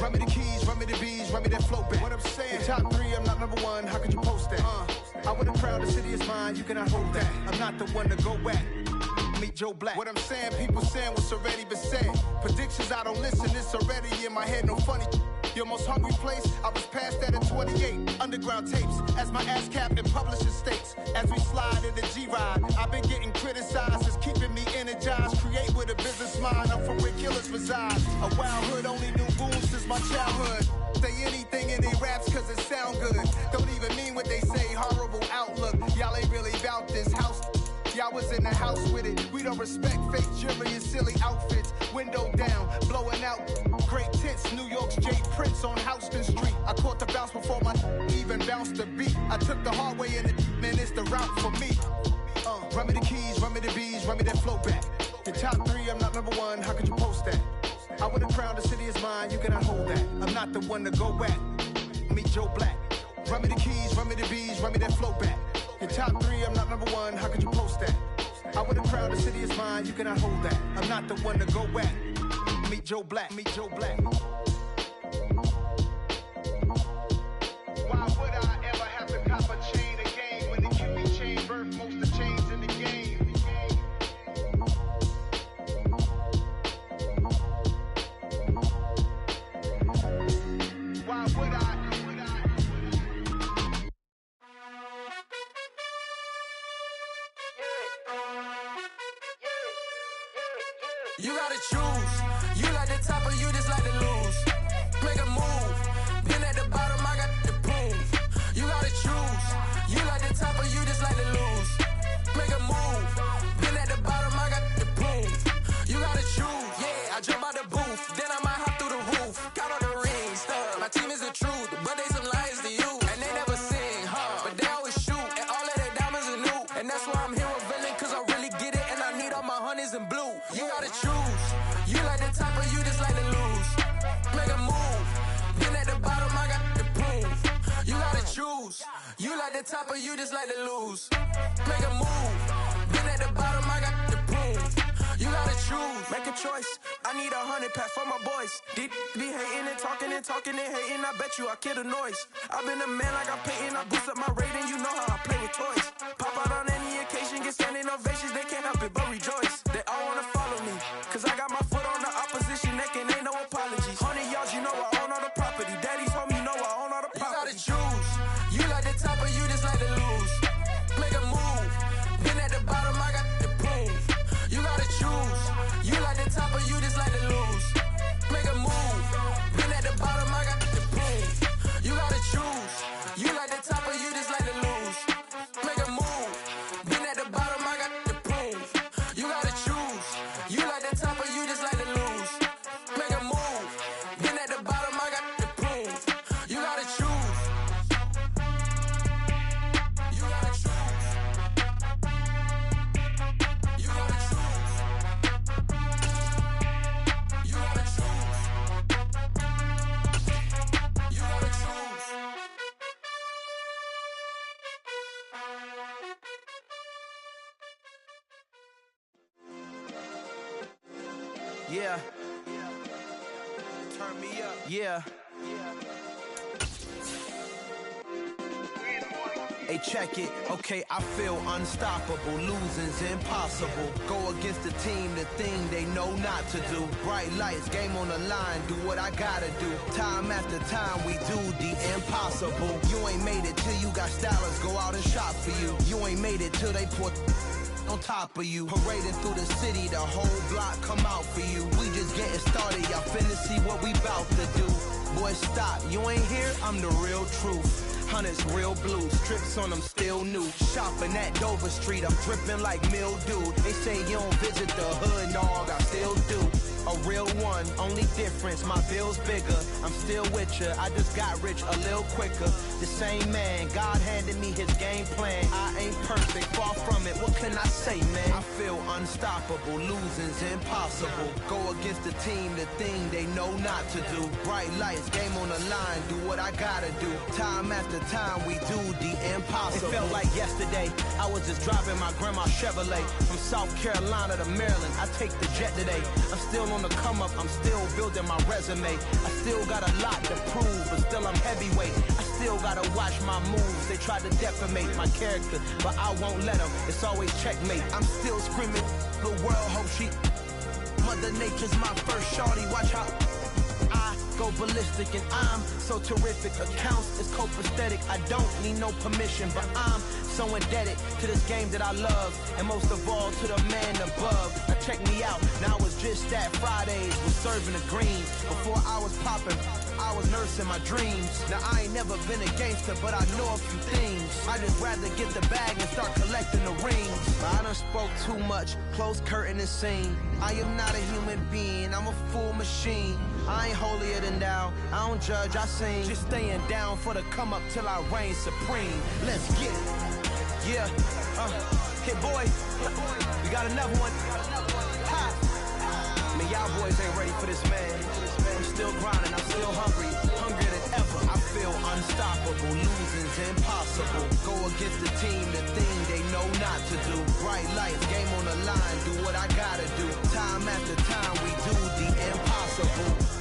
Run me the keys, run me the bees, run me that flow back. What I'm saying, top 3, I'm not number 1, how could you post that? I would have crowned the city is mine, you cannot hold that. I'm not the one to go at. Meet Joe Black. What I'm saying, people saying what's already been said. Predictions, I don't listen, it's already in my head, no funny. Your most hungry place, I was past that at 28. Underground tapes, as my ass cap in publishing states. As we slide in the G-Ride, I've been getting criticized, it's keeping me energized. Create with a business mind, I'm from where killers reside. A wild hood, only knew goons since my childhood. Say anything in they raps cause it sound good. Don't even mean what they say, horrible outlook. Y'all ain't really about this house. Y'all was in the house with it. We don't respect fake jewelry and silly outfits. Window down, blowing out great tits. New York's Jay Prince on Houston Street. I caught the bounce before my even bounced the beat. I took the hard way in it, man, it's the route for me. Run me the keys, run me the bees, run me that flow back. The top 3, I'm not number 1, how could you post that? I would have crowned the city is mine, you cannot hold that. I'm not the one to go at. Meet Joe Black. Run me the keys, run me the bees, run me that flow back. The top 3, I'm not number 1, how could you post that? I would have crowned the city is mine, you cannot hold that. I'm not the one to go at. Meet Joe Black, meet Joe Black. Why would I ever have to cop a chain again when the QB chain birthed most of the chains in the game? Why would I? You gotta choose. You like the top or you just like to lose. Make a move. Been at the bottom, I got the proof. You gotta choose. You like the top or you just like to lose. Make a move. Been at the bottom, I got the proof. You gotta choose. Yeah, I jump out the booth. Then I might hop through the roof. Got all the rings. My team is the truth, but they some liars to you. And they never sing, but they always shoot. And all of their diamonds are new. And that's why I'm here with villain, cause I really get it. And I need all my honeys in blue. You gotta choose. You like the top or you just like to lose. Make a move. Been at the bottom, I got the proof. You gotta choose. You like the top or you just like to lose. Make a move. Been at the bottom, I got the proof. You gotta choose. Make a choice. I need 100 pack for my boys. Deep be hating and talking and hating. I bet you I kill the noise. I've been a man like I'm painting. I boost up my rating. You know how I play with toys. Pop out on any occasion, get standing ovations. They can't help it but rejoice. They all wanna follow me, cause I got my foot on the opposition neck and ain't no apologies. 100 yards, you know I own all the property. Daddy's home, you know I own all the property. You gotta choose. You like the top or you just like to lose. Make a move. Been at the bottom, I got the proof. You gotta choose. You like the top or you just like to lose. Make a move. Been at the bottom, I got the proof. You gotta choose. You like the top or you just like to lose. Make a move. Been at the bottom, I got the proof. You gotta choose. You like the top or you just like to lose. Make a move. Been at the bottom, I got the proof. You gotta choose. You gotta choose. You gotta choose. You gotta choose. You gotta choose. Yeah. Turn me up. Yeah. Hey, check it. Okay, I feel unstoppable. Losing's impossible. Go against the team, the thing they know not to do. Bright lights, game on the line. Do what I gotta do. Time after time, we do the impossible. You ain't made it till you got stylers. Go out and shop for you. You ain't made it till they put on top of you. Parading through the city, the whole block come out for you. We just getting started, y'all finna see what we bout to do. Boy, stop, you ain't here, I'm the real truth. Hunters, real blue, strips on them still new. Shopping at Dover Street, I'm dripping like mildew. They say you don't visit the hood, dog, I still do. A real one, only difference, my bill's bigger. I'm still with ya, I just got rich a little quicker. The same man, God handed me his game plan. I ain't perfect, far from it, what can I say, man? I feel unstoppable, losing's impossible. Go against the team, the thing they know not to do. Bright lights, game on the line, do what I gotta do. Time after time, we do the impossible. It felt like yesterday, I was just driving my grandma's Chevrolet. From South Carolina to Maryland, I take the jet today. I'm still on on the come up, I'm still building my resume. I still got a lot to prove, but still I'm heavyweight. I still gotta watch my moves. They try to defamate my character, but I won't let them. It's always checkmate. I'm still screaming, the world hope she. Mother Nature's my first shorty. Watch how I go ballistic, and I'm so terrific. Accounts is copacetic. I don't need no permission, but I'm so indebted to this game that I love, and most of all to the man above. Now check me out, now it's just that Fridays was serving the green. Before I was popping, I was nursing my dreams. Now I ain't never been a gangster, but I know a few things. I just rather get the bag and start collecting the rings. I done spoke too much, close curtain and scene. I am not a human being, I'm a full machine. I ain't holier than thou, I don't judge, I sing. Just staying down for the come up till I reign supreme. Let's get it. Yeah, Hit Boy, we got another one. Ha. Man, y'all boys ain't ready for this, man. I'm still grinding, I'm still hungry, hungrier than ever. I feel unstoppable, losing's impossible. Go against the team, the thing they know not to do. Bright lights, game on the line, do what I gotta do. Time after time, we do the impossible.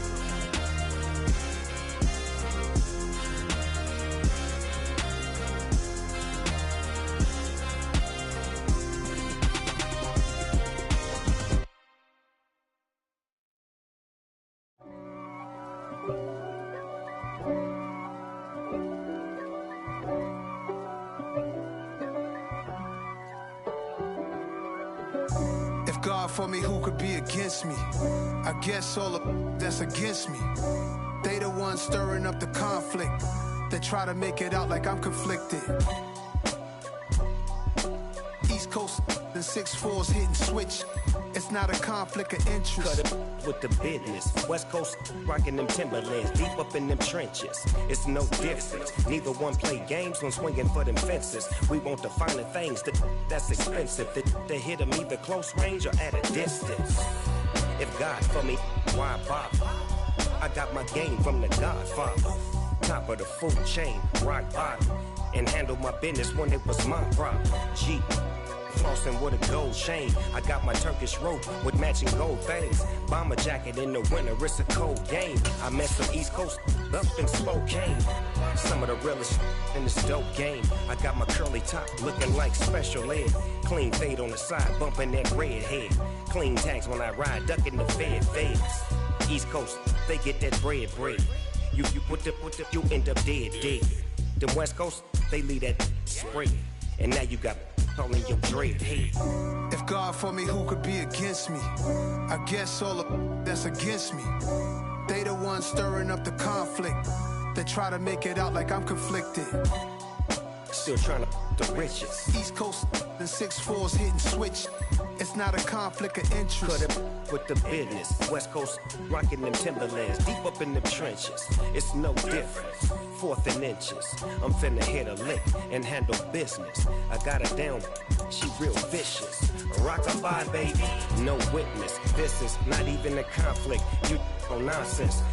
God for me, who could be against me? I guess all of that's against me. They the ones stirring up the conflict. They try to make it out like I'm conflicted. East Coast and 6'4's hitting switch. It's not a conflict of interest. Cut it with the business. West Coast rocking them Timberlands, deep up in them trenches. It's no difference. Neither one play games when swinging for them fences. We want the finer things that's expensive. They hit them either close range or at a distance. If God for me, why bother? I got my game from the Godfather. Top of the food chain, rock bottom. And handle my business when it was my problem. G. Flossing with a gold chain. I got my Turkish rope with matching gold things. Bomber jacket in the winter, it's a cold game. I met some East Coast up in Spokane. Some of the realest in this dope game. I got my curly top looking like special ed. Clean fade on the side, bumping that red head. Clean tags when I ride, ducking the feds. East Coast, they get that bread. You you end up dead. Them West Coast, they leave that spray. And now you got all in your dread head. If God for me, who could be against me? I guess all of that's against me. They the ones stirring up the conflict. They try to make it out like I'm conflicted. Still trying to the riches. East Coast and 6'4's hitting switch. It's not a conflict of interest. Cut it with the business. West Coast rocking them Timberlands, deep up in them trenches. It's no difference. 4th and inches. I'm finna hit a lick and handle business. I got her down, she real vicious. Rock-a-bye, baby, no witness. This is not even a conflict. You on nonsense.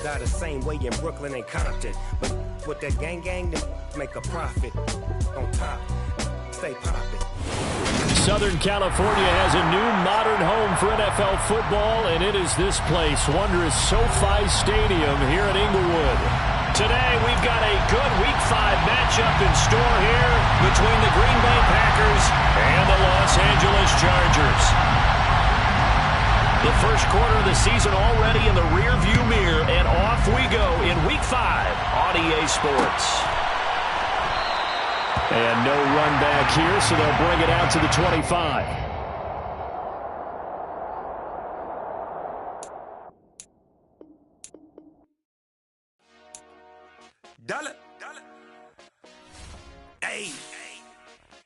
Got the same way in Brooklyn and Compton. But with that gang, then make a profit. On top, stay poppin'. Southern California has a new modern home for NFL football, and it is this place, wondrous SoFi Stadium here in Inglewood. Today, we've got a good Week 5 matchup in store here between the Green Bay Packers and the Los Angeles Chargers. The first quarter of the season already in the rearview mirror, and off we go in Week 5 on EA Sports. And no run back here, so they'll bring it out to the 25. Dollar. Hey.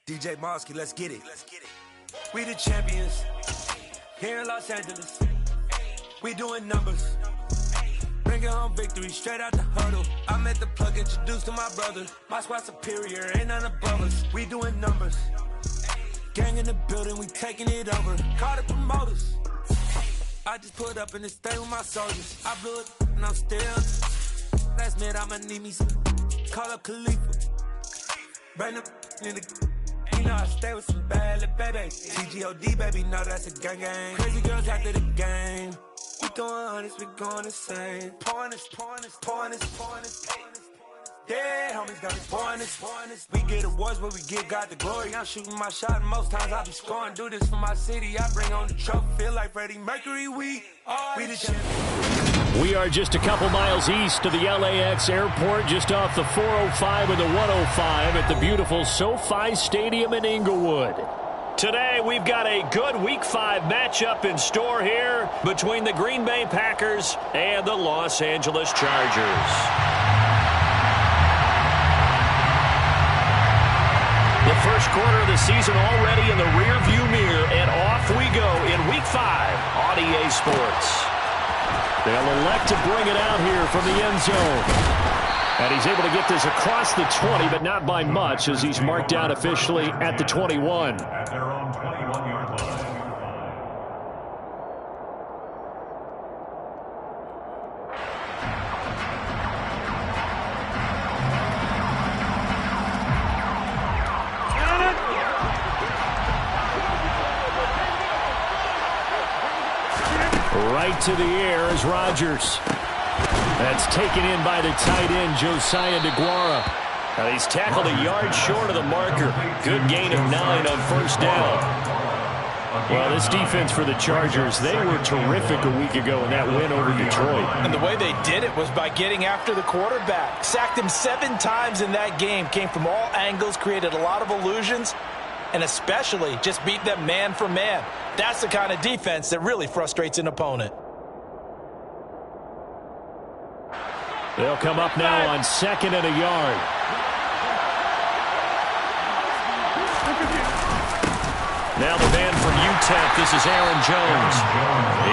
DJ Mosky, let's get it. We the champions here in Los Angeles. We doing numbers. Bringing home victory straight out the huddle. I met the plug, introduced to my brother. My squad superior, ain't none above us. We doing numbers. Gang in the building, we taking it over. Call the promoters. I just put up in this thing with my soldiers. I blew it and I'm still. Last minute, I'ma need me some. Call up Khalifa. Bring up in the. You know I stay with some bad little baby. CGOD, baby, know that's a gang. Crazy girls after the game. throwing hundreds, we going insane. Pointers. Yeah, homies got me pointers. We get awards, but we give God the glory. I'm shooting my shot, and most times I be scoring. Do this for my city, I bring on the trophy. Feel like Freddie Mercury, we the champions. We are just a couple miles east of the LAX airport, just off the 405 and the 105 at the beautiful SoFi Stadium in Inglewood. Today, we've got a good Week 5 matchup in store here between the Green Bay Packers and the Los Angeles Chargers. The first quarter of the season already in the rear-view mirror, and off we go in Week 5 on EA Sports. They'll elect to bring it out here from the end zone. And he's able to get this across the 20, but not by much, as he's marked down officially at the 21. At their own 21-yard line. Right to the air is Rodgers. That's taken in by the tight end, Josiah DeGuara. Now he's tackled a yard short of the marker. Good gain of 9 on first down. Well, this defense for the Chargers, they were terrific a week ago in that win over Detroit. And the way they did it was by getting after the quarterback. Sacked him 7 times in that game. Came from all angles, created a lot of illusions, and especially just beat them man for man. That's the kind of defense that really frustrates an opponent. They'll come up now on 2nd and a yard. Now the man from UTEP, this is Aaron Jones.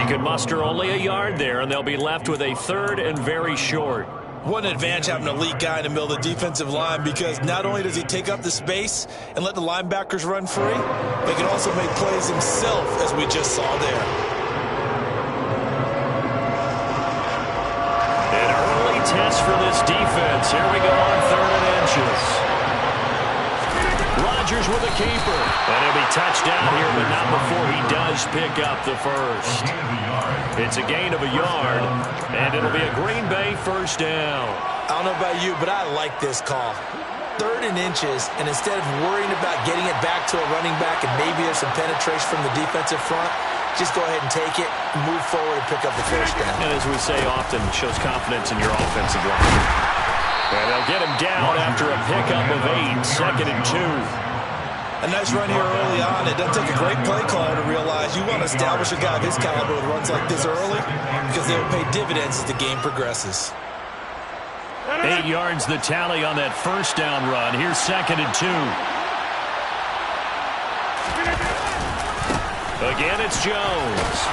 He could muster only a yard there, and they'll be left with a 3rd and very short. What an advantage having an elite guy in the middle of the defensive line, because not only does he take up the space and let the linebackers run free, but he can also make plays himself, as we just saw there. An early test for this defense. Here we go on 3rd and inches. Rodgers with a keeper. And he'll be touched down here, but not before he does pick up the first. It's a gain of a yard, and it'll be a Green Bay first down. I don't know about you, but I like this call. 3rd and inches, and instead of worrying about getting it back to a running back and maybe there's some penetration from the defensive front, just go ahead and take it, move forward, and pick up the first down. And as we say often, shows confidence in your offensive line. And they'll get him down after a pickup of 8, 2nd and 2. A nice run here early on. It doesn't take a great play caller to realize you want to establish a guy of his caliber with runs like this early, because they will pay dividends as the game progresses. 8 yards the tally on that first down run. Here's 2nd and 2. Again, it's Jones.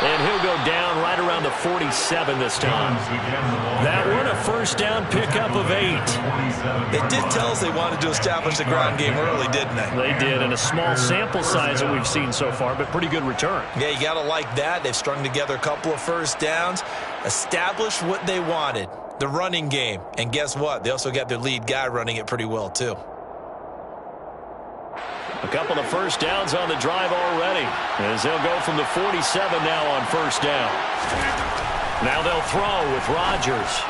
And he'll go down right around the 47 this time. That one a first down pickup of 8. They did tell us they wanted to establish the ground game early, didn't they? They did, and a small sample size that we've seen so far, but pretty good return. Yeah, you got to like that. They've strung together a couple of first downs, established what they wanted, the running game. And guess what? They also got their lead guy running it pretty well, too. A couple of first downs on the drive already, as they'll go from the 47 now on first down. Now they'll throw with Rodgers.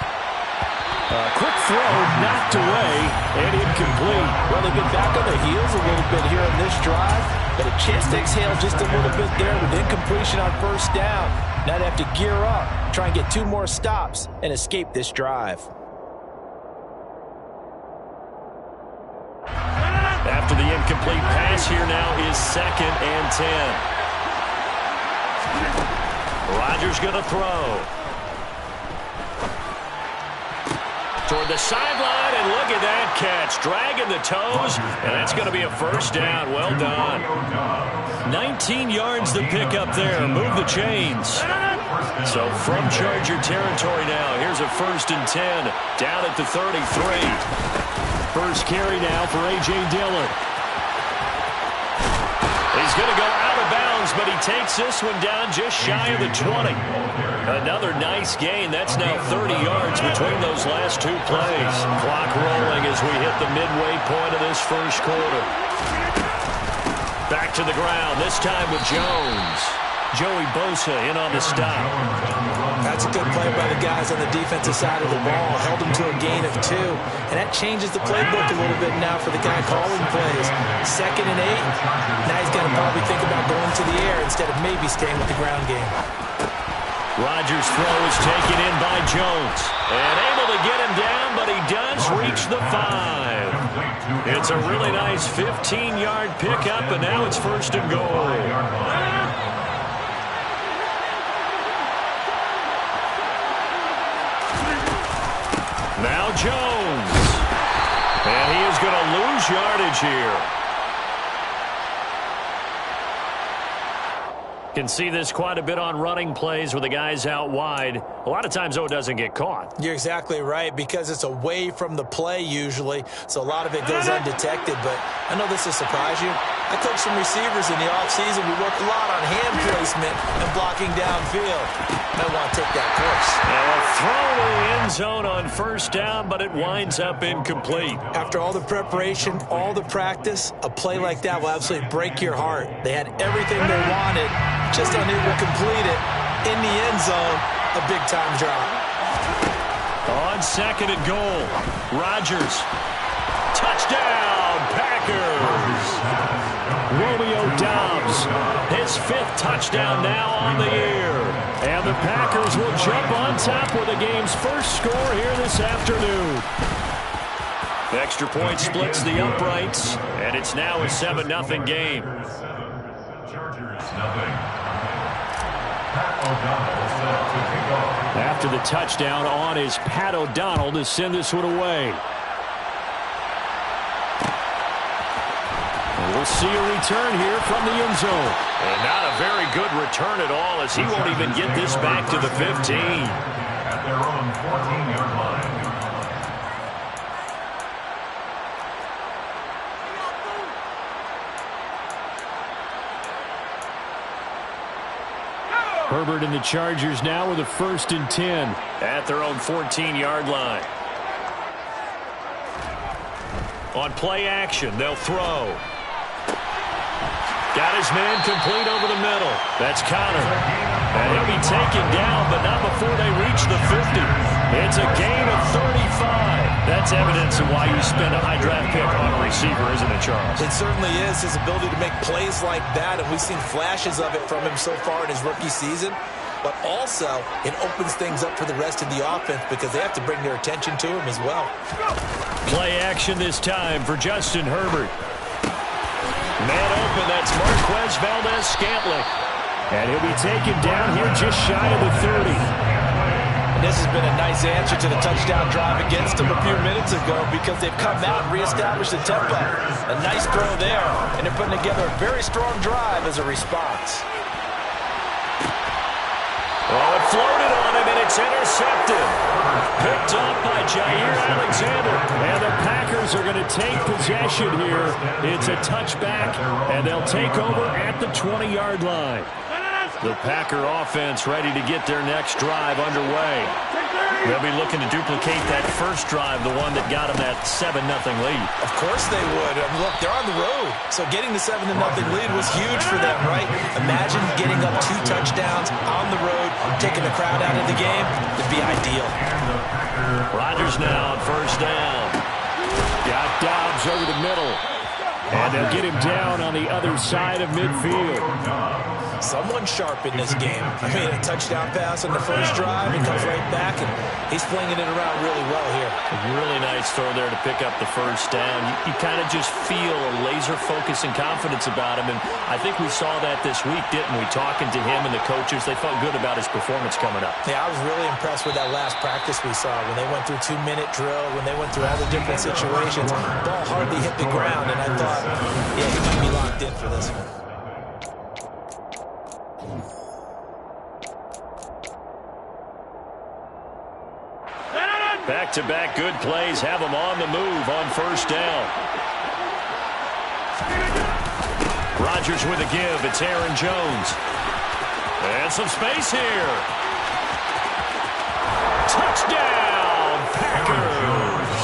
Quick throw, knocked away, and incomplete. Well, they've been back on their heels a little bit here on this drive, but a chance to exhale just a little bit there with incompletion on first down. Now they have to gear up, try and get 2 more stops, and escape this drive. After the incomplete pass, here now is 2nd and 10. Rodgers going to throw. Toward the sideline, and look at that catch. Dragging the toes, and that's going to be a first down. Well done. 19 yards the pick up there. Move the chains. So from Charger territory now, here's a 1st and 10 down at the 33. First carry now for A.J. Dillon. He's going to go out of bounds, but he takes this one down just shy of the 20. Another nice gain. That's now 30 yards between those last 2 plays. Clock rolling as we hit the midway point of this first quarter. Back to the ground, this time with Jones. Joey Bosa in on the stop. That's a good play by the guys on the defensive side of the ball. Held him to a gain of 2. And that changes the playbook a little bit now for the guy calling plays. 2nd and 8. Now he's going to probably think about going to the air instead of maybe staying with the ground game. Rodgers' throw is taken in by Jones. And able to get him down, but he does reach the 5. It's a really nice 15-yard pickup, and now it's 1st and goal. Now Jones. And he is going to lose yardage here. Can see this quite a bit on running plays where the guy's out wide. A lot of times, though, it doesn't get caught. You're exactly right, because it's away from the play usually, so a lot of it goes undetected. But I know this will surprise you. I coach some receivers in the offseason. We work a lot on hand placement and blocking downfield. Might want to take that course. Now a throw to the end zone on 1st down, but it winds up incomplete. After all the preparation, all the practice, a play like that will absolutely break your heart. They had everything they wanted, just unable to complete it. In the end zone, a big-time drop. On 2nd and goal, Rodgers. Touchdown, Packers. Romeo Doubs, his 5th touchdown now on the year. And the Packers will jump on top with the game's first score here this afternoon. The extra point splits the uprights, and it's now a 7-0 game. After the touchdown on is Pat O'Donnell to send this one away. And we'll see a return here from the end zone. And not a very good return at all, as he won't even get this back to the 15. At their own 14-yard line. Herbert and the Chargers now with a 1st and 10 at their own 14-yard line. On play action, they'll throw. Got his man complete over the middle. That's Connor. And he'll be taken down, but not before they reach the 50. It's a gain of 35. That's evidence of why you spend a high draft pick on a receiver, isn't it, Charles? It certainly is. His ability to make plays like that, and we've seen flashes of it from him so far in his rookie season. But also, it opens things up for the rest of the offense because they have to bring their attention to him as well. Play action this time for Justin Herbert. Man open, that's Marquez Valdes-Scantling. And he'll be taken down here just shy of the 30. And this has been a nice answer to the touchdown drive against them a few minutes ago because they've come out and reestablished the tempo. A nice throw there, and they're putting together a very strong drive as a response. Oh, it floated on him, and it's intercepted. Picked up by Jair Alexander. And the Packers are going to take possession here. It's a touchback, and they'll take over at the 20-yard line. The Packer offense ready to get their next drive underway. They'll be looking to duplicate that first drive, the one that got them that 7-0 lead. Of course they would. I mean, look, they're on the road. So getting the 7-0 lead was huge for them, right? Imagine getting up 2 touchdowns on the road, taking the crowd out of the game. It'd be ideal. Rodgers now on 1st down. Got Doubs over the middle. And they'll get him down on the other side of midfield. Someone sharp in this game. I mean, a touchdown pass on the first drive. He comes right back, and he's flinging it around really well here. A really nice throw there to pick up the 1st down. You kind of just feel a laser focus and confidence about him, and I think we saw that this week, didn't we? Talking to him and the coaches, they felt good about his performance coming up. Yeah, I was really impressed with that last practice we saw when they went through 2-minute drill, when they went through all the different situations. Ball hardly hit the ground, and I thought, yeah, he might be locked in for this one. Back-to-back good plays have them on the move on 1st down. Rodgers with a give. It's Aaron Jones. And some space here. Touchdown, Packers.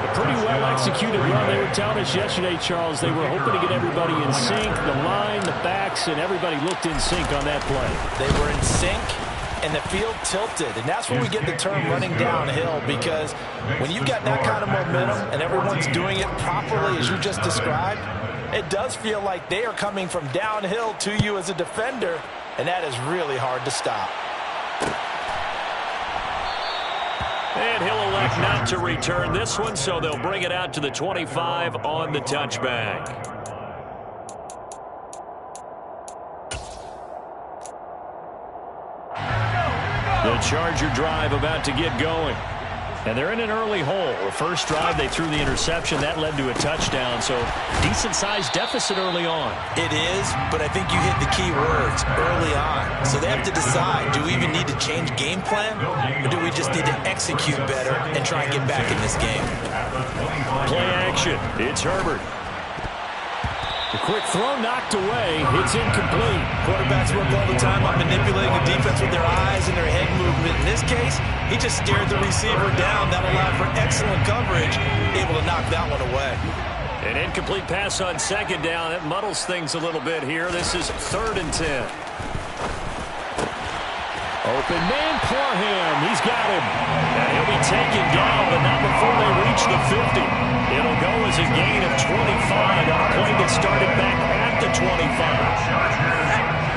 A pretty well well-executed run. They were telling us yesterday, Charles, they were hoping to get everybody in sync, the line, the backs, and everybody looked in sync on that play. They were in sync, and the field tilted. And that's where we get the term running downhill, because when you've got that kind of momentum and everyone's doing it properly as you just described, it does feel like they are coming from downhill to you as a defender, and that is really hard to stop. And he'll elect not to return this one, so they'll bring it out to the 25 on the touchback. The Charger drive about to get going. And they're in an early hole. The first drive, they threw the interception. That led to a touchdown, so decent-sized deficit early on. It is, but I think you hit the key words, early on. So they have to decide, do we even need to change game plan, or do we just need to execute better and try and get back in this game? Play action. It's Herbert. The quick throw knocked away. It's incomplete. Quarterbacks work all the time on manipulating the defense with their eyes and their head movement. In this case, he just stared the receiver down. That allowed for excellent coverage, able to knock that one away. An incomplete pass on second down. It muddles things a little bit here. This is 3rd and 10. Open man, Parham. He's got him. And he'll be taken down, but not before they reach the 50. It'll go as a gain of 25 on a play that started back at the 25.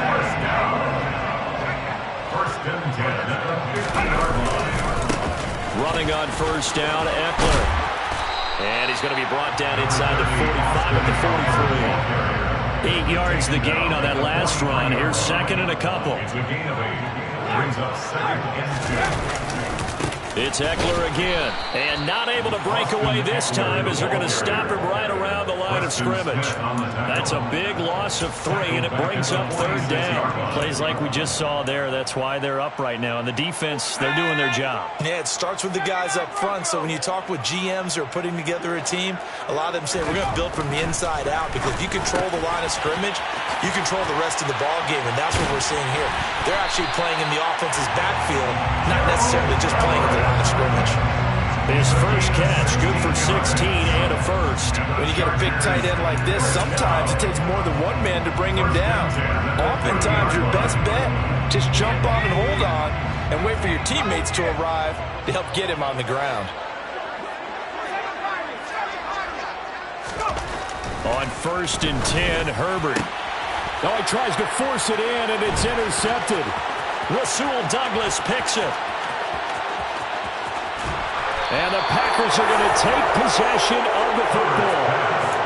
First down. 1st and 10 at the 50-yard line. Running on first down, Eckler. And he's going to be brought down inside the 45 at the 43. 8 yards the gain on that last run. Here's 2nd and a couple. It's a gain of 8. Brings up 2nd and 2. It's Eckler again, and not able to break away this time as they're going to stop him right around the line of scrimmage. That's a big loss of 3, and it brings up 3rd down. Plays like we just saw there, that's why they're up right now. And the defense, they're doing their job. Yeah, it starts with the guys up front, so when you talk with GMs who are putting together a team, a lot of them say we're going to build from the inside out, because if you control the line of scrimmage, you control the rest of the ball game, and that's what we're seeing here. They're actually playing in the offense's backfield, not necessarily just playing at the line of scrimmage. His first catch, good for 16 and a first. When you get a big tight end like this, sometimes it takes more than one man to bring him down. Oftentimes, your best bet, just jump on and hold on and wait for your teammates to arrive to help get him on the ground. On 1st and 10, Herbert. Oh, he tries to force it in, and it's intercepted. Rasul Douglas picks it. And the Packers are going to take possession of the football.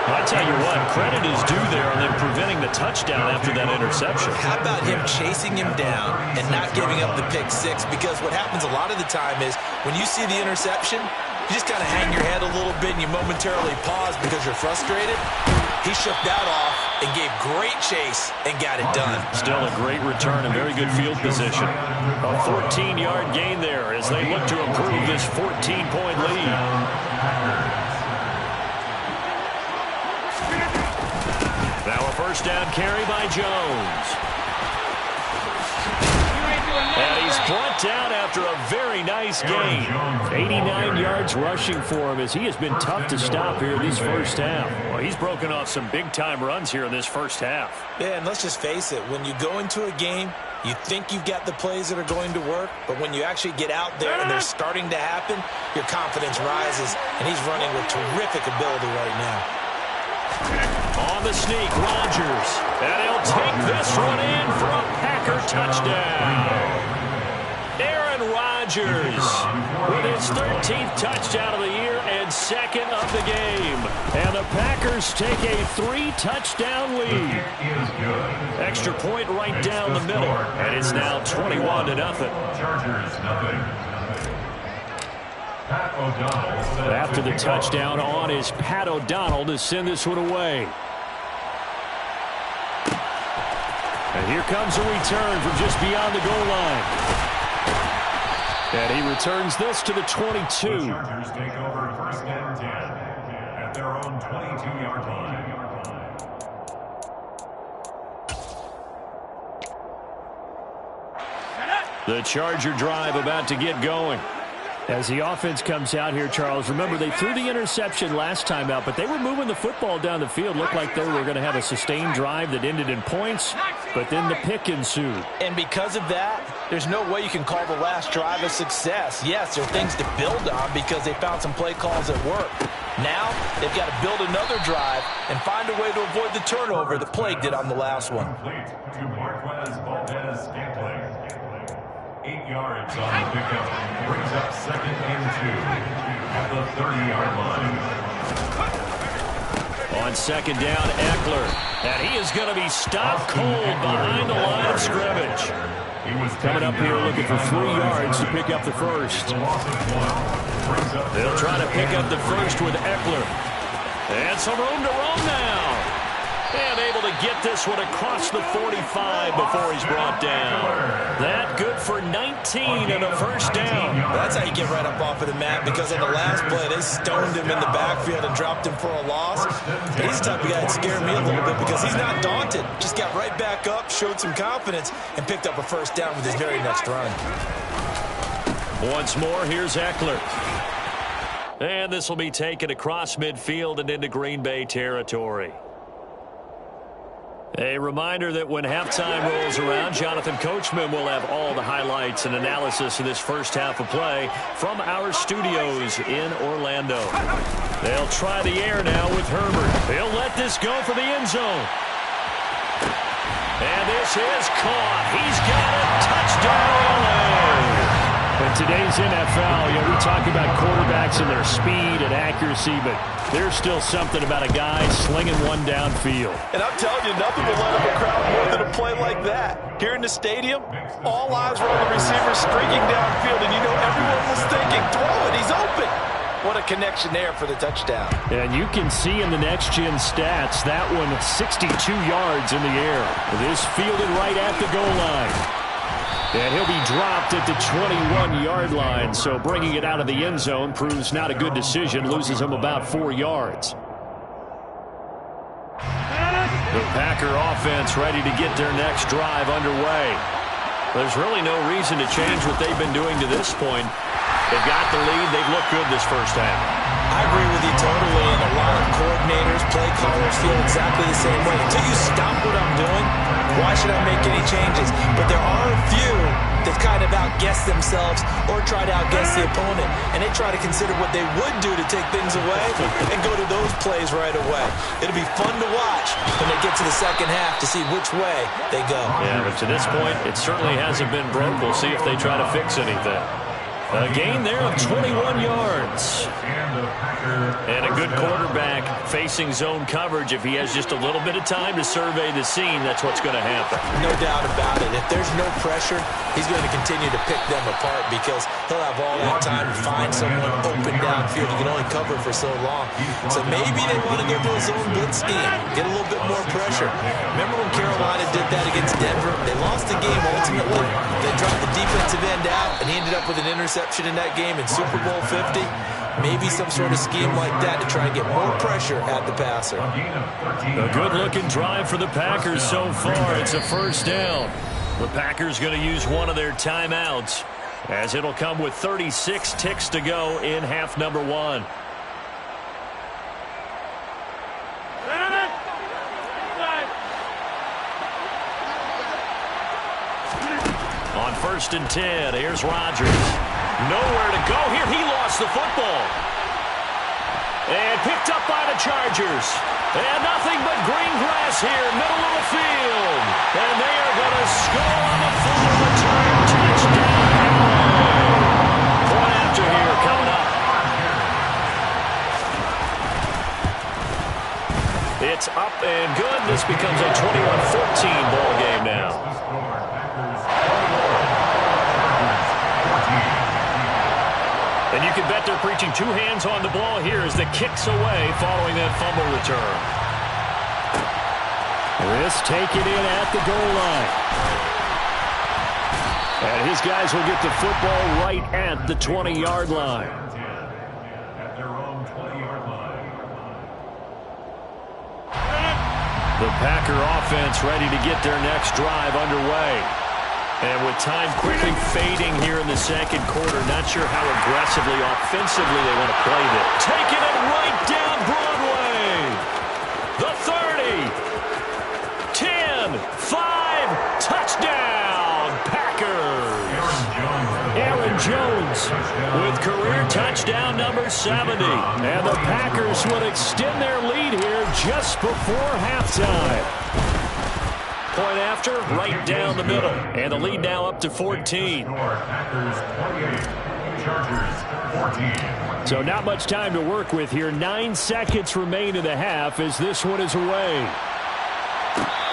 I tell you what, credit is due there on them preventing the touchdown after that interception. How about him chasing him down and not giving up the pick 6? Because what happens a lot of the time is when you see the interception, you just kind of hang your head a little bit and you momentarily pause because you're frustrated. He shook that off and gave great chase and got it done. Still a great return and very good field position. A 14-yard gain there as they look to improve this 14-point lead. Now a first down carry by Jones. And he's brought down after a very nice gain. 89 yards rushing for him as he has been tough to stop here this first half. Well, he's broken off some big-time runs here in this first half. Yeah, and let's just face it. When you go into a game, you think you've got the plays that are going to work, but when you actually get out there and they're starting to happen, your confidence rises, and he's running with terrific ability right now. On the sneak, Rodgers. And he'll take this one in for a Packer touchdown. Aaron Rodgers with his 13th touchdown of the year and 2nd of the game. And the Packers take a 3-touchdown lead. Extra point right down the middle. And it's now 21-0. Chargers, nothing. Pat O'Donnell. After the touchdown on is Pat O'Donnell to send this one away. And here comes a return from just beyond the goal line. And he returns this to the 22. The Chargers take over 1st and 10 at their own 22-yard line. The Charger drive about to get going. As the offense comes out here, Charles, remember they threw the interception last time out, but they were moving the football down the field. Looked like they were going to have a sustained drive that ended in points, but then the pick ensued. And because of that, there's no way you can call the last drive a success. Yes, there are things to build on because they found some play calls that work. Now, they've got to build another drive and find a way to avoid the turnover that Plague did on the last one. Complete to Marquez Valdez-Scantling. 8 yards on the pickup. Brings up 2nd and 2 at the 30-yard line. On 2nd down, Eckler. And he is going to be stopped cold behind the line of scrimmage. Coming up here looking for 3 yards to pick up the first. They'll try to pick up the first with Eckler. And some room to roam now. And able to get this one across the 45 before he's brought down. That good for 19 and a first down. That's how you get right up off of the mat, because on the last play, they stoned him in the backfield and dropped him for a loss. He's the type of guy that scared me a little bit because he's not daunted. Just got right back up, showed some confidence, and picked up a first down with his very next run. Once more, here's Eckler. And this will be taken across midfield and into Green Bay territory. A reminder that when halftime rolls around, Jonathan Coachman will have all the highlights and analysis of this first half of play from our studios in Orlando. They'll try the air now with Herbert. He'll let this go for the end zone. And this is caught. He's got it. Touchdown, LA. In today's NFL, we talk about quarterbacks and their speed and accuracy, but there's still something about a guy slinging one downfield. And I'm telling you, nothing will light up a crowd more than a play like that. Here in the stadium, all eyes were on the receiver streaking downfield, and you know everyone was thinking, throw it, he's open. What a connection there for the touchdown. And you can see in the next-gen stats, that one 62 yards in the air. It is fielded right at the goal line. And he'll be dropped at the 21-yard line, so bringing it out of the end zone proves not a good decision, loses him about 4 yards. The Packer offense ready to get their next drive underway. There's really no reason to change what they've been doing to this point. They've got the lead. They've looked good this first half. I agree with you totally, and a lot of coordinators, play callers feel exactly the same way. Until you stop what I'm doing, why should I make any changes? But there are a few that kind of outguess themselves or try to outguess the opponent, and they try to consider what they would do to take things away and go to those plays right away. It'll be fun to watch when they get to the second half to see which way they go. Yeah, but to this point, it certainly hasn't been broke. We'll see if they try to fix anything. A gain there of 21 yards. And a good quarterback facing zone coverage. If he has just a little bit of time to survey the scene, that's what's going to happen. No doubt about it. If there's no pressure, he's going to continue to pick them apart because he'll have all that time to find someone open downfield. He can only cover for so long. So maybe they want to go to a zone blitz scheme, get a little bit more pressure. Remember when Carolina did that against Denver? They lost the game ultimately. They dropped the defensive end out, and he ended up with an interception in that game in Super Bowl 50. Maybe some sort of scheme like that to try and get more pressure at the passer. A good-looking drive for the Packers so far. It's a first down. The Packers going to use one of their timeouts, as it'll come with 36 ticks to go in half number one. On 1st and 10, here's Rodgers. Nowhere to go here. He lost the football. And picked up by the Chargers. And nothing but green grass here, middle of the field. And they are going to score on the full return touchdown. Point after here coming up. It's up and good. This becomes a 21-14 ball game now. And you can bet they're preaching two hands on the ball here as the kicks away following that fumble return. Risk taken in at the goal line. And his guys will get the football right at the 20-yard line. At their own 20-yard line. The Packer offense ready to get their next drive underway. And with time quickly fading here in the second quarter, not sure how aggressively, offensively they want to play this. Taking it right down Broadway. The 30. 10. 5. Touchdown. Packers. Aaron Jones with career touchdown number 70. And the Packers will extend their lead here just before halftime. Point after, right down the middle. And the lead now up to 14. Packers 28, Chargers 14. So not much time to work with here. 9 seconds remain in the half as this one is away.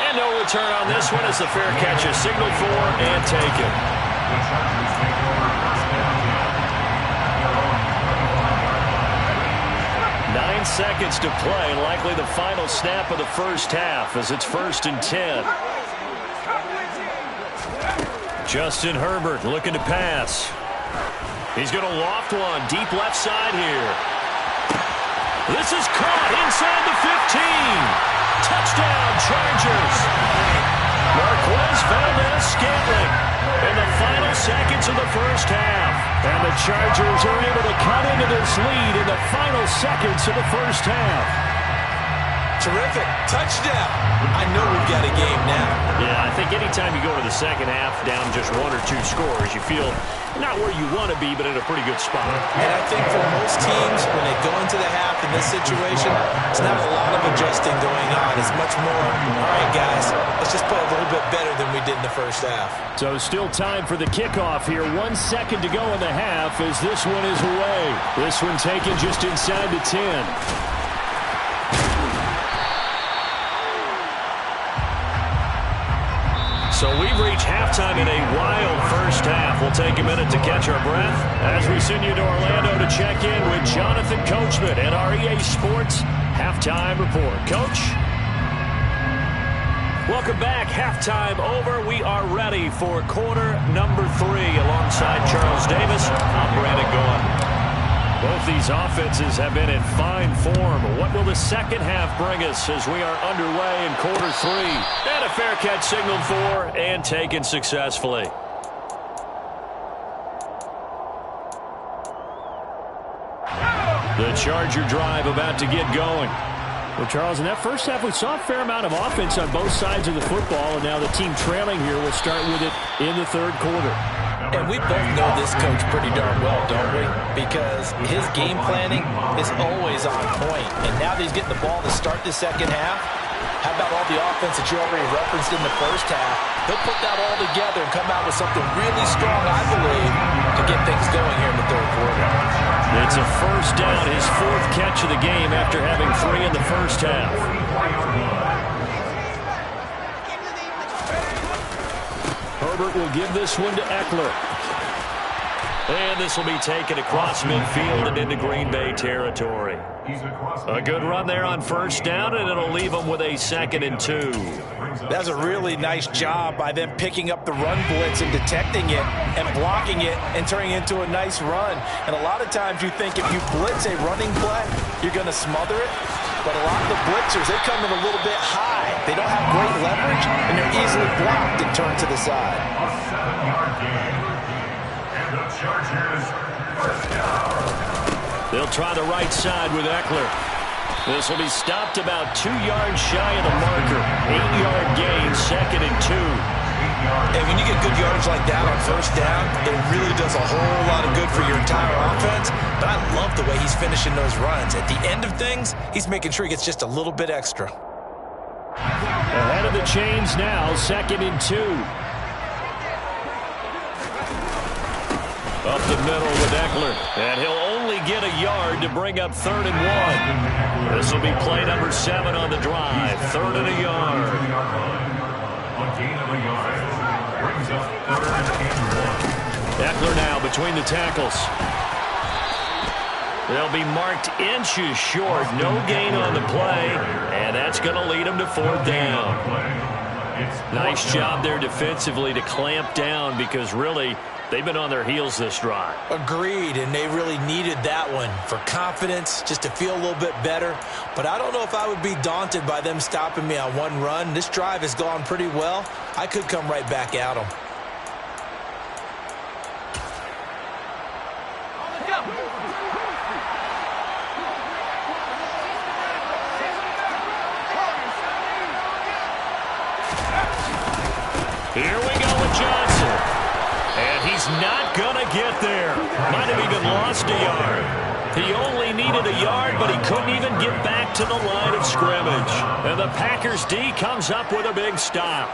And no return on this one as the fair catch is signaled for and taken. The Chargers take over first down 9 seconds to play, likely the final snap of the first half as it's 1st and 10. Justin Herbert looking to pass. He's going to loft one deep left side here. This is caught inside the 15. Touchdown, Chargers. Marquez Valdes-Scantling in the final seconds of the first half. And the Chargers are able to cut into this lead in the final seconds of the first half. Terrific. Touchdown. I know we've got a game now. Yeah, I think anytime you go to the second half down just 1 or 2 scores, you feel not where you want to be, but in a pretty good spot. And I think for most teams, when they go into the half in this situation, it's not a lot of adjusting going on. It's much more, all right, guys, let's just play a little bit better than we did in the first half. So still time for the kickoff here. 1 second to go in the half as this one is away. This one taken just inside the 10. So we've reached halftime in a wild first half. We'll take a minute to catch our breath as we send you to Orlando to check in with Jonathan Coachman and our EA Sports Halftime Report. Coach? Welcome back. Halftime over. We are ready for quarter number 3 alongside Charles Davis. I'm Brandon Gaughan. Both these offenses have been in fine form. What will the second half bring us as we are underway in quarter 3? And a fair catch signaled for and taken successfully. The Charger drive about to get going. Well, Charles, in that first half, we saw a fair amount of offense on both sides of the football, and now the team trailing here will start with it in the third quarter. And we both know this coach pretty darn well, don't we? Because his game planning is always on point. And now that he's getting the ball to start the second half, how about all the offense that you already referenced in the first half? He'll put that all together and come out with something really strong, I believe, to get things going here in the third quarter. It's a first down, his 4th catch of the game after having 3 in the first half. Herbert will give this one to Eckler. And this will be taken across midfield and into Green Bay territory. A good run there on first down, and it'll leave them with a 2nd and 2. That's a really nice job by them picking up the run blitz and detecting it and blocking it and turning it into a nice run. And a lot of times you think if you blitz a running play, you're going to smother it. But a lot of the blitzers, they come in a little bit high. They don't have great leverage, and they're easily blocked and turned to the side. A 7-yard gain. And the Chargers first down. They'll try the right side with Eckler. This will be stopped about 2 yards shy of the marker. 8-yard gain, 2nd and 2. And when you get good yardage like that on first down, it really does a whole lot of good for your entire offense. But I love the way he's finishing those runs. At the end of things, he's making sure he gets just a little bit extra. Ahead of the chains now, 2nd and 2. Up the middle with Eckler. And he'll only get a yard to bring up 3rd and 1. This will be play number 7 on the drive. 3rd and a yard. A gain of a yard. Brings up 3rd and 1. Eckler now between the tackles. They'll be marked inches short. No gain on the play. And that's going to lead them to 4th down. Nice job there defensively to clamp down because really they've been on their heels this drive. Agreed, and they really needed that one for confidence, just to feel a little bit better. But I don't know if I would be daunted by them stopping me on one run. This drive has gone pretty well. I could come right back at them. Here we go with Johnson. And he's not going to get there. Might have even lost a yard. He only needed a yard, but he couldn't even get back to the line of scrimmage. And the Packers D comes up with a big stop.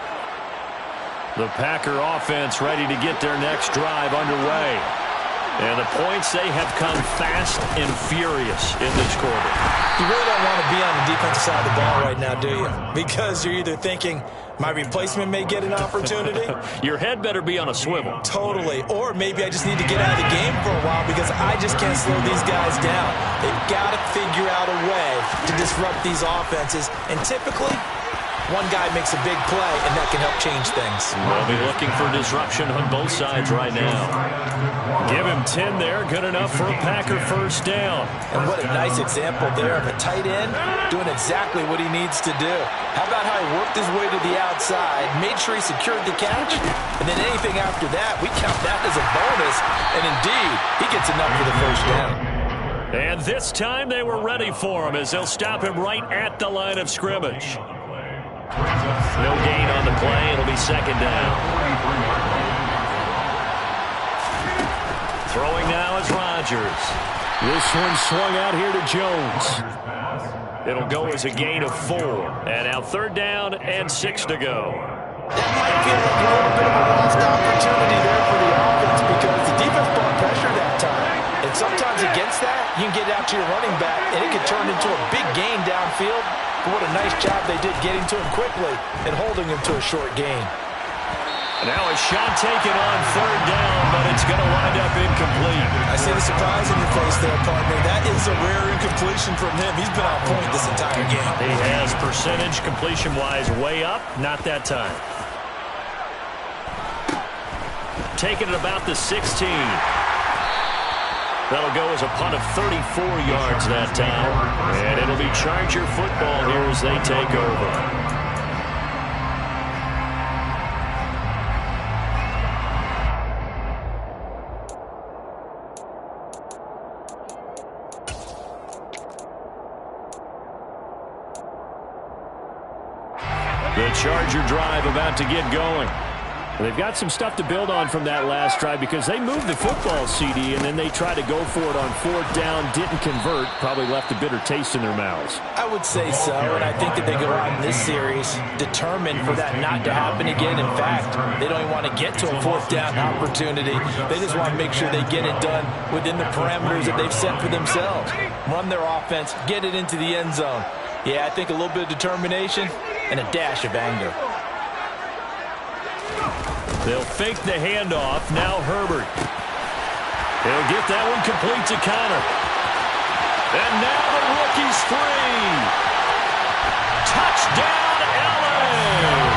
The Packer offense ready to get their next drive underway. And the points, they have come fast and furious in this quarter. You really don't want to be on the defensive side of the ball right now, do you? Because you're either thinking, my replacement may get an opportunity. Your head better be on a swivel. Totally. Or maybe I just need to get out of the game for a while because I just can't slow these guys down. They've got to figure out a way to disrupt these offenses. And typically, one guy makes a big play, and that can help change things. We'll be looking for disruption on both sides right now. Give him 10 there. Good enough for a Packer first down. And what a nice example there of a tight end doing exactly what he needs to do. How about how he worked his way to the outside, made sure he secured the catch, and then anything after that, we count that as a bonus. And indeed, he gets enough for the first down. And this time they were ready for him as they'll stop him right at the line of scrimmage. No gain on the play. It'll be second down. Throwing now is Rodgers. This one swung out here to Jones. It'll go as a gain of 4. And now third down and 6 to go. That might feel like a little bit of a lost opportunity there for the offense because the defense brought pressure that time. And sometimes against that, you can get out to your running back, and it could turn into a big gain downfield. But what a nice job they did getting to him quickly and holding him to a short gain. Now a shot taken on third down, but it's going to wind up incomplete. I see the surprise in your face there, partner. That is a rare incompletion from him. He's been on point this entire game. He has percentage completion-wise way up. Not that time. Taking it about the 16. That'll go as a punt of 34 yards that time. And it'll be Charger football here as they take over. The Charger drive about to get going. They've got some stuff to build on from that last drive because they moved the football, CD, and then they tried to go for it on fourth down, didn't convert, probably left a bitter taste in their mouths. I would say so, and I think that they go out in this series determined for that not to happen again. In fact, they don't even want to get to a fourth down opportunity. They just want to make sure they get it done within the parameters that they've set for themselves. Run their offense, get it into the end zone. Yeah, I think a little bit of determination and a dash of anger. They'll fake the handoff. Now Herbert. He'll get that one complete to Connor. And now the rookie's free. Touchdown, LA!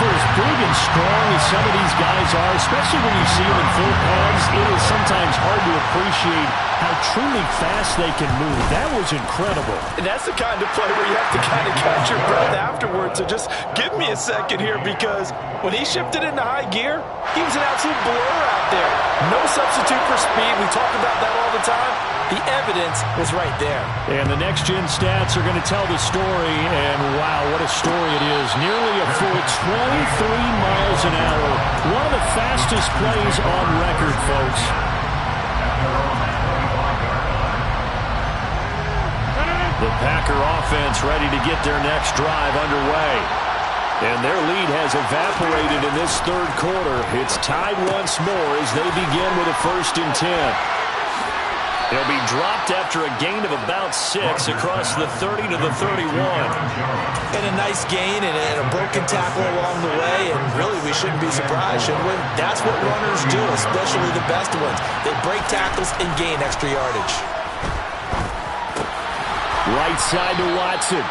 For as big and strong as some of these guys are, especially when you see them in full pads, it is sometimes hard to appreciate how truly fast they can move. That was incredible. And that's the kind of play where you have to kind of catch your breath afterwards. So just give me a second here because when he shifted into high gear, he was an absolute blur out there. No substitute for speed. We talk about that all the time. The evidence was right there. And the next-gen stats are going to tell the story, and wow, what a story it is. Nearly a full 23 miles an hour. One of the fastest plays on record, folks. The Packer offense ready to get their next drive underway. And their lead has evaporated in this third quarter. It's tied once more as they begin with a 1st and 10. They'll be dropped after a gain of about 6 across the 30 to the 31. And a nice gain and a broken tackle along the way, and really we shouldn't be surprised, should we? That's what runners do, especially the best ones. They break tackles and gain extra yardage. Right side to Watson.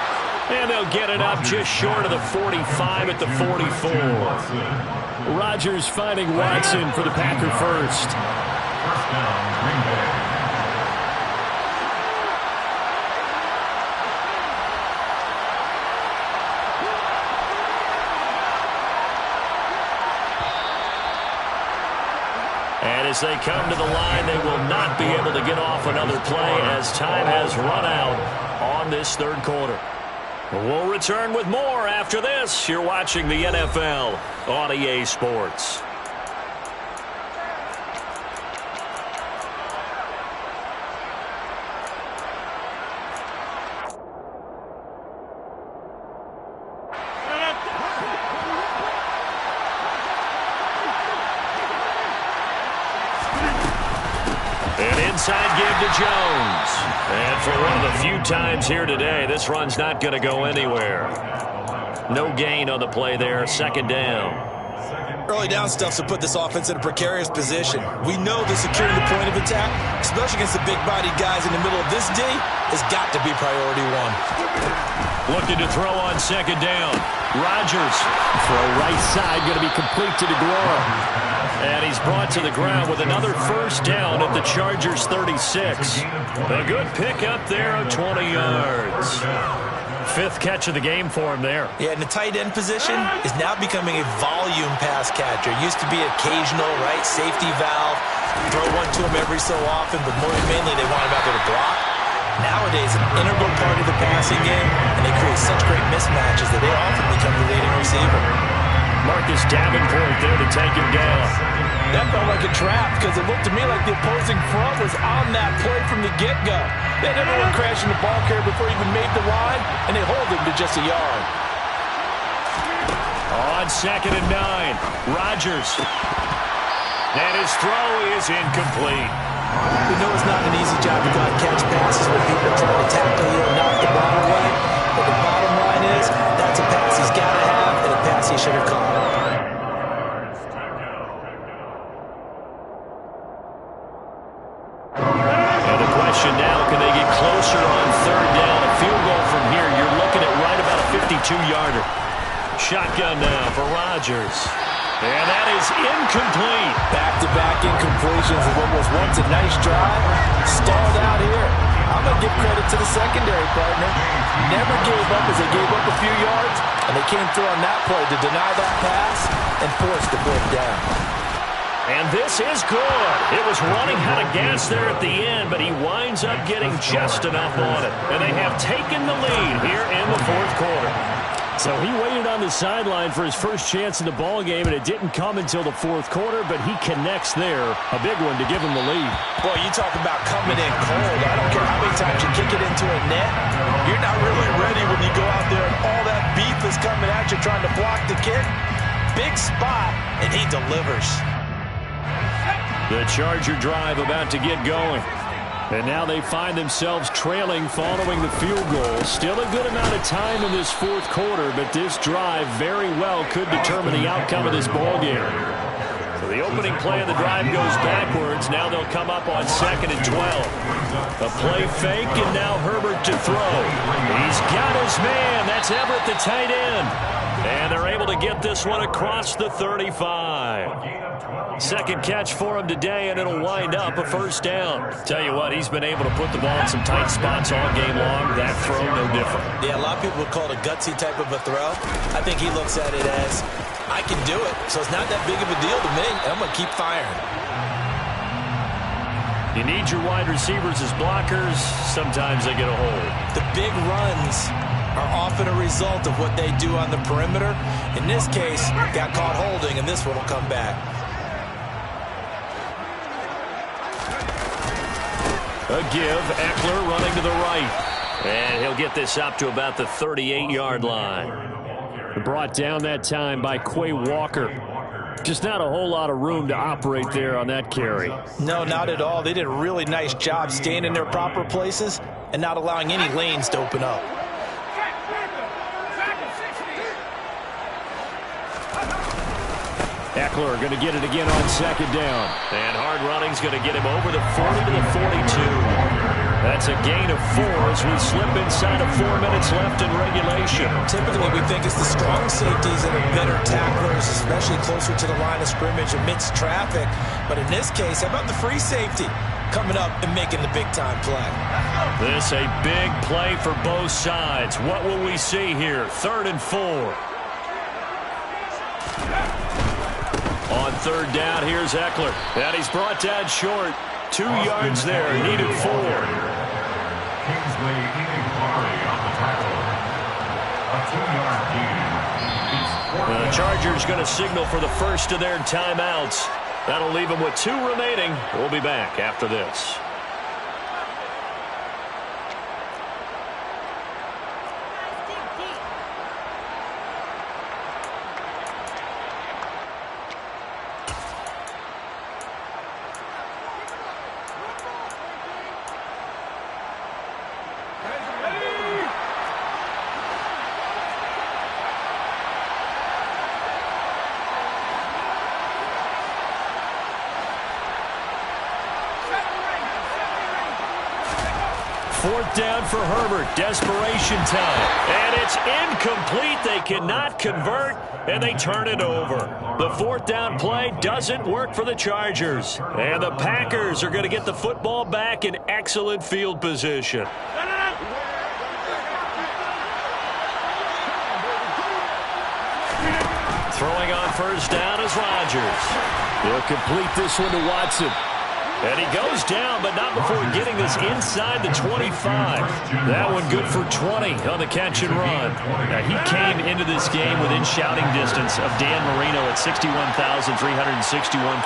And they'll get it up just short of the 45 at the 44. Rodgers finding Watson for the Packer first. First down, Green Bay. And as they come to the line, they will to get off another play as time has run out on this third quarter. We'll return with more after this. You're watching the NFL on EA Sports. Inside give to Jones. And for one of the few times here today, this run's not going to go anywhere. No gain on the play there. Second down. Early down stuff to put this offense in a precarious position. We know the securing the point of attack, especially against the big-bodied guys in the middle of this D, has got to be priority one. Looking to throw on second down. Rodgers. Throw right side, going to be complete to DeGuara. And he's brought to the ground with another first down at the Chargers 36. A good pickup there of 20 yards. Fifth catch of the game for him there. Yeah, and the tight end position is now becoming a volume pass catcher. Used to be occasional, right, safety valve. Throw one to him every so often, but mainly they want him out there to block. Nowadays, an integral part of the passing game, and they create such great mismatches that they often become the leading receiver. Marcus Davenport there to take him down. That felt like a trap because it looked to me like the opposing front was on that play from the get-go. They had everyone crashing the ball carrier before he even made the line, and they hold him to just a yard. On second and 9, Rodgers. And his throw is incomplete. We know it's not an easy job to go and catch passes when people try to tackle you and knock the ball away. But the bottom line is, that's a pass he's got to have and a pass he should have caught. And the question now, can they get closer on third down? A field goal from here, you're looking at right about a 52-yarder. Shotgun now for Rodgers. And that is incomplete. Back-to-back incompletions of what was once a nice drive. Stalled out here. I'm going to give credit to the secondary partner. Never gave up as they gave up a few yards, and they came through on that play to deny that pass and force the break down. And this is good. It was running out of gas there at the end, but he winds up getting just enough on it. And they have taken the lead here in the fourth quarter. So he waited on the sideline for his first chance in the ball game, and it didn't come until the fourth quarter, but he connects there. A big one to give him the lead. Boy, you talk about coming in cold. I don't care how many times you kick it into a net. You're not really ready when you go out there and all that beef is coming at you trying to block the kick. Big spot, and he delivers. The Charger drive about to get going. And now they find themselves trailing following the field goal. Still a good amount of time in this fourth quarter, but this drive very well could determine the outcome of this ballgame. So the opening play of the drive goes backwards. Now they'll come up on second and 12. A play fake, and now Herbert to throw. He's got his man. That's Everett, the tight end. And they're able to get this one across the 35. Second catch for him today, and it'll wind up a first down. Tell you what, he's been able to put the ball in some tight spots all game long. That throw, no different. Yeah, a lot of people would call it a gutsy type of a throw. I think he looks at it as, I can do it, so it's not that big of a deal to me, and I'm going to keep firing. You need your wide receivers as blockers. Sometimes they get a hold. The big runs are often a result of what they do on the perimeter. In this case, got caught holding, and this one will come back. A give, Eckler running to the right. And he'll get this up to about the 38-yard line. Brought down that time by Quay Walker. Just not a whole lot of room to operate there on that carry. No, not at all. They did a really nice job staying in their proper places and not allowing any lanes to open up. Eckler going to get it again on second down. And hard running's going to get him over the 40 to the 42. That's a gain of 4 as we slip inside of 4 minutes left in regulation. Typically, we think it's the strong safeties that are better tacklers, especially closer to the line of scrimmage amidst traffic. But in this case, how about the free safety coming up and making the big-time play? This a big play for both sides. What will we see here? 3rd and 4. On third down, here's Eckler. And he's brought down short. 2 yards there. Needed 4. Kingsley Enagbare on the tackle. A 2-yard gain. The Chargers going to signal for the first of their timeouts. That'll leave them with 2 remaining. We'll be back after this. Fourth down for Herbert. Desperation time. And it's incomplete. They cannot convert, and they turn it over. The fourth down play doesn't work for the Chargers. And the Packers are going to get the football back in excellent field position. Throwing on first down is Rodgers. He'll complete this one to Watson. And he goes down, but not before getting this inside the 25. That one good for 20 on the catch and run. Now, he came into this game within shouting distance of Dan Marino at 61,361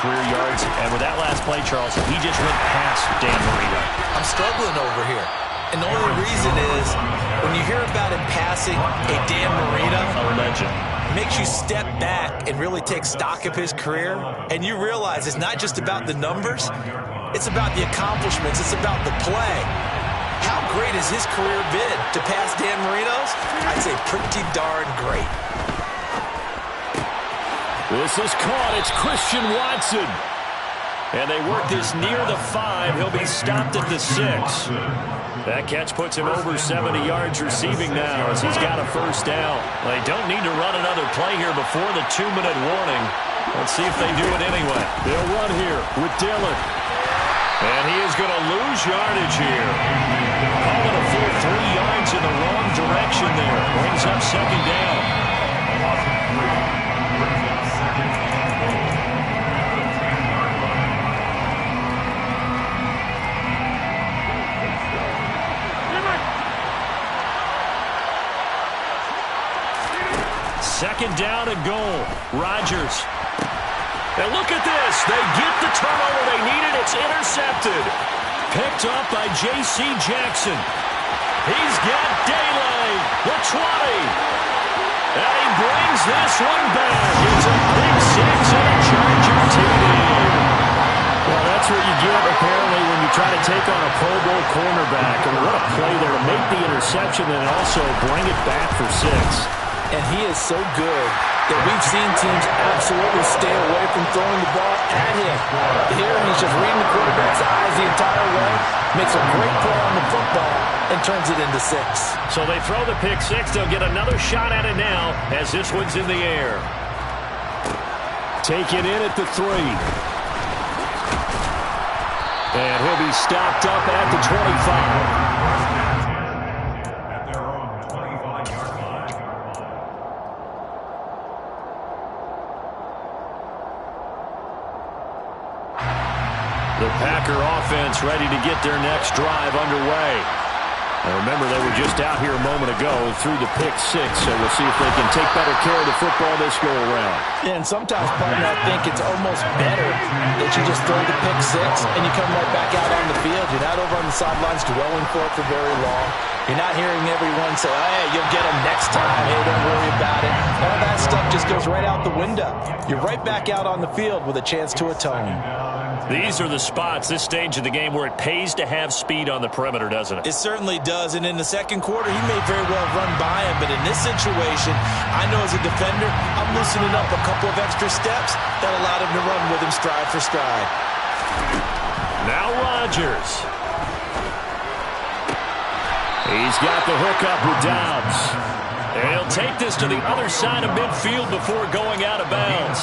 career yards. And with that last play, Charles, he just went past Dan Marino. I'm struggling over here. And the only reason is when you hear about him passing a Dan Marino, A legend. makes you step back and really take stock of his career, and you realize it's not just about the numbers, it's about the accomplishments, it's about the play. How great has his career been? To pass Dan Marino's? I'd say pretty darn great. This is caught. It's Christian Watson. And they work this near the 5. He'll be stopped at the 6. That catch puts him over 70 yards receiving now as he's got a first down. They don't need to run another play here before the 2-minute warning. Let's see if they do it anyway. They'll run here with Dillon. And he is going to lose yardage here. Call it a full 3 yards in the wrong direction there. Brings up second down. Second down and goal. Rodgers. And look at this. They get the turnover they needed. It's intercepted. Picked up by J.C. Jackson. He's got Daly. The 20. And he brings this one back. It's a big 6 and a Charger TD. Well, that's what you get, apparently, when you try to take on a Pro Bowl cornerback. And what a play there to make the interception and also bring it back for 6. And he is so good that we've seen teams absolutely stay away from throwing the ball at him. Here, he's just reading the quarterback's eyes the entire way, makes a great play on the football, and turns it into 6. So they throw the pick 6. They'll get another shot at it now as this one's in the air. Taken in at the 3. And he'll be stopped up at the 25. The Packer offense ready to get their next drive underway. And remember, they were just out here a moment ago through the pick 6, so we'll see if they can take better care of the football this go-around. And sometimes, partner, I think it's almost better that you just throw the pick 6 and you come right back out on the field. You're not over on the sidelines dwelling for it for very long. You're not hearing everyone say, oh, hey, you'll get them next time. Hey, don't worry about it. All that stuff just goes right out the window. You're right back out on the field with a chance to atone. These are the spots, this stage of the game, where it pays to have speed on the perimeter, doesn't it? It certainly does. And in the second quarter, he may very well run by him. But in this situation, I know as a defender, I'm loosening up a couple of extra steps that allowed him to run with him stride for stride. Now Rodgers. He's got the hook up with Doubs. And he'll take this to the other side of midfield before going out of bounds.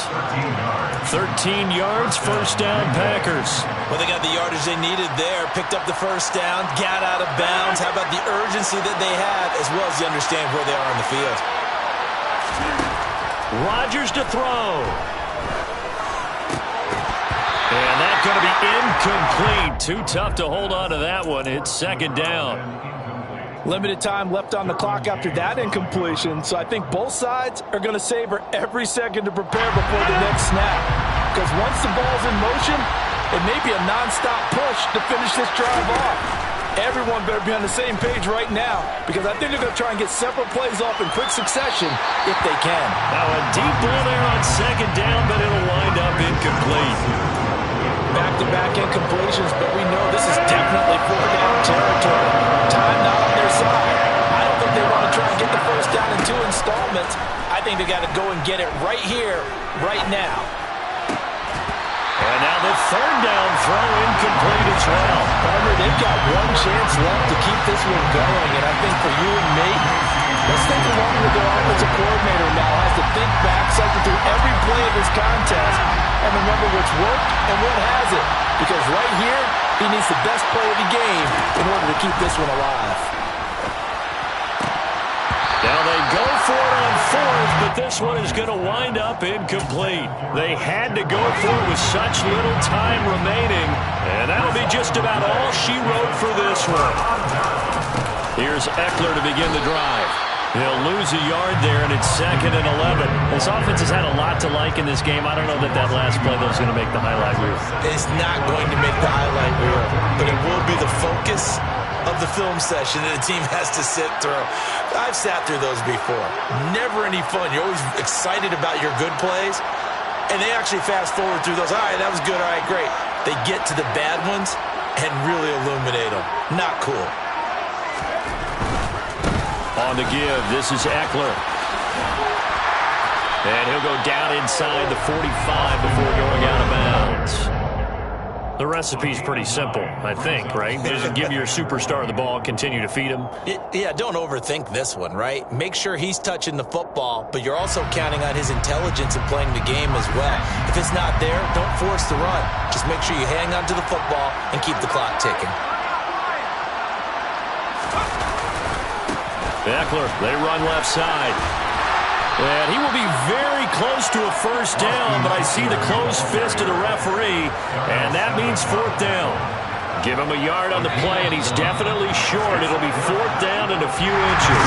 13 yards, first down, Packers. Well, they got the yardage they needed there. Picked up the first down, got out of bounds. How about the urgency that they have, as well as you understand where they are on the field. Rodgers to throw. And that's going to be incomplete. Too tough to hold on to that one. It's second down. Limited time left on the clock after that incompletion, so I think both sides are going to savor every second to prepare before the next snap. Because once the ball's in motion, it may be a non-stop push to finish this drive off. Everyone better be on the same page right now, because I think they're going to try and get several plays off in quick succession if they can. Now a deep ball there on second down, but it'll wind up incomplete. Back-to-back incompletions, but we know this is definitely four-down territory. Time not on their side. I don't think they want to try and get the first down in 2 installments. I think they got to go and get it right here, right now. And now the third down throw incomplete as well. Partner, they've got one chance left to keep this one going, and I think for you and me, let's think along with their offensive coordinator now has to think back, cycle through every play of this contest, and remember what's worked and what hasn't. Because right here, he needs the best play of the game in order to keep this one alive. Now they go for it on fourth, but this one is going to wind up incomplete. They had to go for it with such little time remaining, and that'll be just about all she wrote for this one. Here's Eckler to begin the drive. He'll lose a yard there, and it's 2nd and 11. This offense has had a lot to like in this game. I don't know that last play, though, is going to make the highlight reel. It's not going to make the highlight reel, but it will be the focus of the film session that the team has to sit through. I've sat through those before. Never any fun. You're always excited about your good plays, and they actually fast forward through those. All right, that was good. All right, great. They get to the bad ones and really illuminate them. Not cool. On the give, this is Eckler. And he'll go down inside the 45 before going out of bounds. The recipe's pretty simple, I think, right? Just give your superstar the ball, continue to feed him. Yeah, don't overthink this one, right? Make sure he's touching the football, but you're also counting on his intelligence in playing the game as well. If it's not there, don't force the run. Just make sure you hang on to the football and keep the clock ticking. Eckler, they run left side. And he will be very close to a first down, but I see the closed fist of the referee, and that means 4th down. Give him a yard on the play, and he's definitely short. It'll be 4th down and a few inches.